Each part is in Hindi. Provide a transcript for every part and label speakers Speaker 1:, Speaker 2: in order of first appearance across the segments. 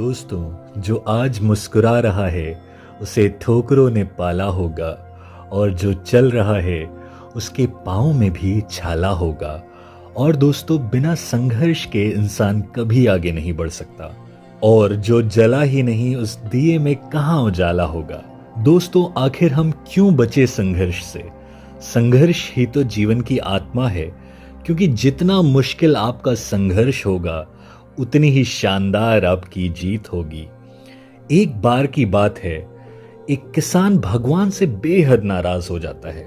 Speaker 1: दोस्तों, जो आज मुस्कुरा रहा है उसे ठोकरों ने पाला होगा, और जो चल रहा है उसके पाँव में भी छाला होगा। और दोस्तों, बिना संघर्ष के इंसान कभी आगे नहीं बढ़ सकता, और जो जला ही नहीं उस दिए में कहाँ उजाला होगा। दोस्तों, आखिर हम क्यों बचे संघर्ष से? संघर्ष ही तो जीवन की आत्मा है, क्योंकि जितना मुश्किल आपका संघर्ष होगा उतनी ही शानदार आपकी जीत होगी। एक बार की बात है, एक किसान भगवान से बेहद नाराज हो जाता है,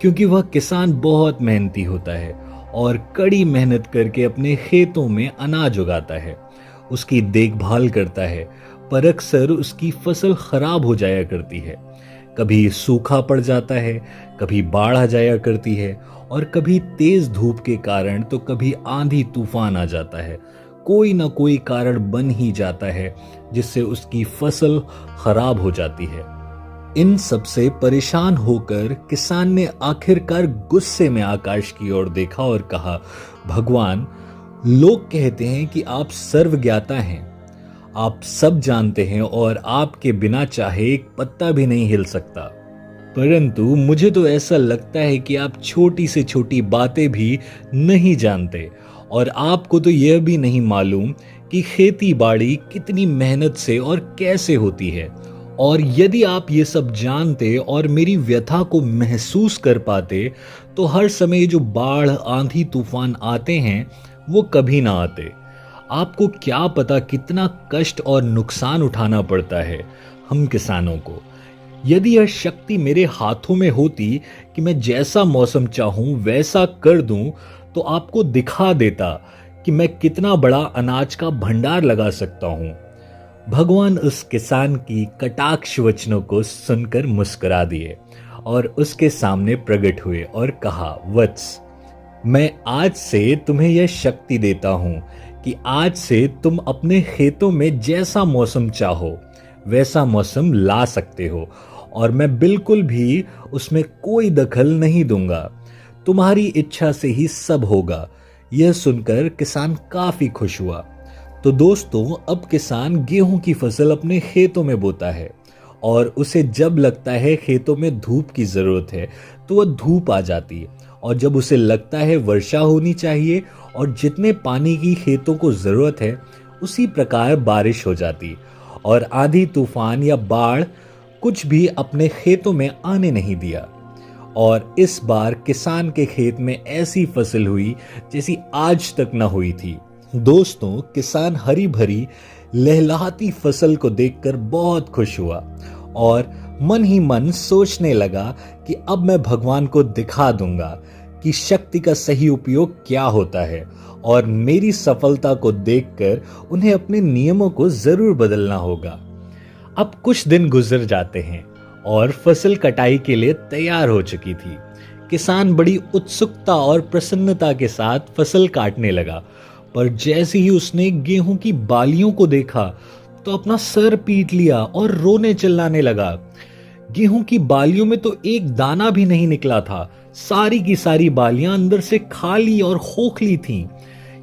Speaker 1: क्योंकि वह किसान बहुत मेहनती होता है और कड़ी मेहनत करके अपने खेतों में अनाज उगाता है, उसकी देखभाल करता है, पर अक्सर उसकी फसल खराब हो जाया करती है। कभी सूखा पड़ जाता है, कभी बाढ़ आ जाया करती है, और कभी तेज धूप के कारण तो कभी आंधी तूफान आ जाता है। कोई ना कोई कारण बन ही जाता है जिससे उसकी फसल खराब हो जाती है। इन सब से परेशान होकर किसान ने आखिरकार गुस्से में आकाश की ओर देखा और कहा, भगवान, लोग कहते हैं कि आप सर्वज्ञाता हैं, आप सब जानते हैं और आपके बिना चाहे एक पत्ता भी नहीं हिल सकता। परंतु मुझे तो ऐसा लगता है कि आप छोटी से छोटी बातें भी नहीं जानते, और आपको तो यह भी नहीं मालूम कि खेती बाड़ी कितनी मेहनत से और कैसे होती है। और यदि आप ये सब जानते और मेरी व्यथा को महसूस कर पाते, तो हर समय जो बाढ़, आंधी, तूफान आते हैं वो कभी ना आते। आपको क्या पता कितना कष्ट और नुकसान उठाना पड़ता है हम किसानों को। यदि यह शक्ति मेरे हाथों में होती कि मैं जैसा मौसम चाहूं वैसा कर दूं, तो आपको दिखा देता कि मैं कितना बड़ा अनाज का भंडार लगा सकता हूं। भगवान उस किसान की कटाक्ष वचनों को सुनकर मुस्कुरा दिए और उसके सामने प्रकट हुए और कहा, वत्स, मैं आज से तुम्हें यह शक्ति देता हूं कि आज से तुम अपने खेतों में जैसा मौसम चाहो वैसा मौसम ला सकते हो, और मैं बिल्कुल भी उसमें कोई दखल नहीं दूंगा। तुम्हारी इच्छा से ही सब होगा। यह सुनकर किसान काफी खुश हुआ। तो दोस्तों, अब किसान गेहूं की फसल अपने खेतों में बोता है, और उसे जब लगता है खेतों में धूप की जरूरत है तो वह धूप आ जाती है, और जब उसे लगता है वर्षा होनी चाहिए और जितने पानी की खेतों को जरूरत है उसी प्रकार बारिश हो जाती, और आंधी, तूफान या बाढ़ कुछ भी अपने खेतों में आने नहीं दिया। और इस बार किसान के खेत में ऐसी फसल हुई जैसी आज तक न हुई थी। दोस्तों, किसान हरी भरी लहलहाती फसल को देखकर बहुत खुश हुआ और मन ही मन सोचने लगा कि अब मैं भगवान को दिखा दूंगा कि शक्ति का सही उपयोग क्या होता है, और मेरी सफलता को देखकर उन्हें अपने नियमों को जरूर बदलना होगा। अब कुछ दिन गुजर जाते हैं और फसल कटाई के लिए तैयार हो चुकी थी। किसान बड़ी उत्सुकता और प्रसन्नता के साथ फसल काटने लगा, पर जैसे ही उसने गेहूं की बालियों को देखा तो अपना सर पीट लिया और रोने चिल्लाने लगा। गेहूं की बालियों में तो एक दाना भी नहीं निकला था। सारी की सारी बालियां अंदर से खाली और खोखली थीं।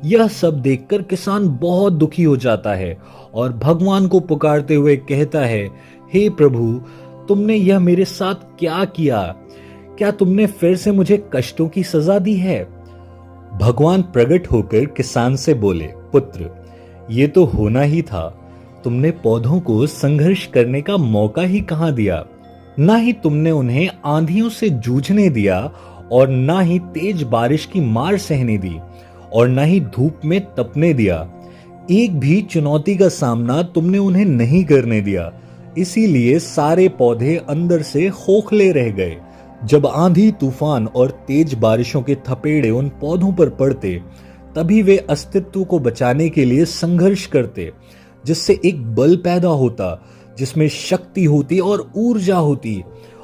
Speaker 1: यह सब देखकर किसान बहुत दुखी हो जाता है और भगवान को पुकारते हुए कहता है, हे प्रभु, तुमने यह मेरे साथ क्या किया? क्या तुमने फिर से मुझे कष्टों की सजा दी है? भगवान प्रकट होकर किसान से बोले, पुत्र, ये तो होना ही था। तुमने पौधों को संघर्ष करने का मौका ही कहां दिया। ना ही तुमने उन्हें आंधियों से जूझने दिया, और ना ही तेज बारिश की मार सहने दी, और ना ही धूप में तपने दिया। एक भी चुनौती का सामना तुमने उन्हें नहीं करने दिया। इसीलिए सारे पौधे अंदर से खोखले रह गए। जब आंधी, तूफान और तेज बारिशों के थपेड़े उन पौधों पर पड़ते, तभी वे अस्तित्व को बचाने के लिए संघर्ष करते, जिससे एक बल पैदा होता, जिसमें शक्ति होती और ऊर्जा होती।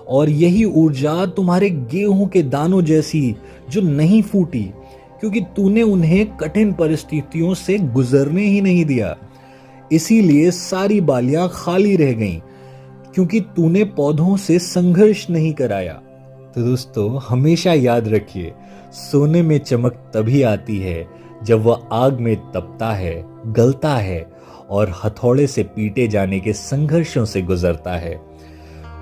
Speaker 1: और यही ऊर्जा तुम्हारे गेहूं के दानों जैसी, जो नहीं फूटी, क्योंकि तूने उन्हें कठिन परिस्थितियों से गुजरने ही नहीं दिया। इसीलिए सारी बालियां खाली रह गईं, क्योंकि तूने पौधों से संघर्ष नहीं कराया। तो दोस्तों, हमेशा याद रखिए, सोने में चमक तभी आती है जब वह आग में तपता है, गलता है और हथौड़े से पीटे जाने के संघर्षों से गुजरता है।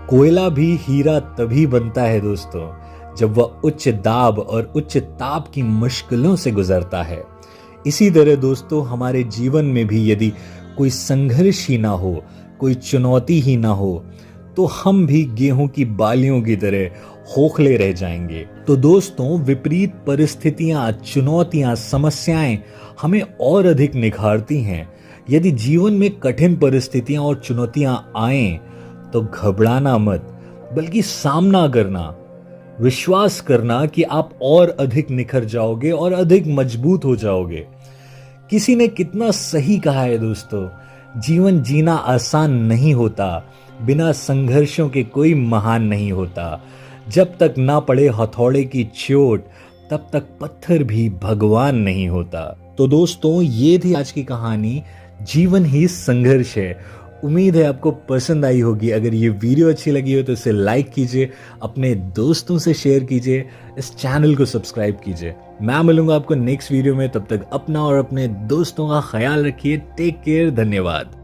Speaker 1: कोयला भी हीरा तभी बनता है दोस्तों, जब वह उच्च दाब और उच्च ताप की मुश्किलों से गुजरता है। इसी तरह दोस्तों हमारे जीवन में भी यदि कोई संघर्ष ही ना हो, कोई चुनौती ही ना हो, तो हम भी गेहूं की बालियों की तरह खोखले रह जाएंगे। तो दोस्तों विपरीत परिस्थितियां, चुनौतियां, समस्याएं हमें और अधिक निखारती हैं। यदि जीवन में कठिन परिस्थितियां और चुनौतियां आएं तो घबराना मत, बल्कि सामना करना, विश्वास करना कि आप और अधिक निखर जाओगे और अधिक मजबूत हो जाओगे। किसी ने कितना सही कहा है दोस्तों, जीवन जीना आसान नहीं होता, बिना संघर्षों के कोई महान नहीं होता। जब तक ना पड़े हथौड़े की चोट, तब तक पत्थर भी भगवान नहीं होता। तो दोस्तों ये थी आज की कहानी, जीवन ही संघर्ष है। उम्मीद है आपको पसंद आई होगी। अगर ये वीडियो अच्छी लगी हो तो इसे लाइक कीजिए, अपने दोस्तों से शेयर कीजिए, इस चैनल को सब्सक्राइब कीजिए। मैं मिलूंगा आपको नेक्स्ट वीडियो में, तब तक अपना और अपने दोस्तों का ख्याल रखिए। टेक केयर, धन्यवाद।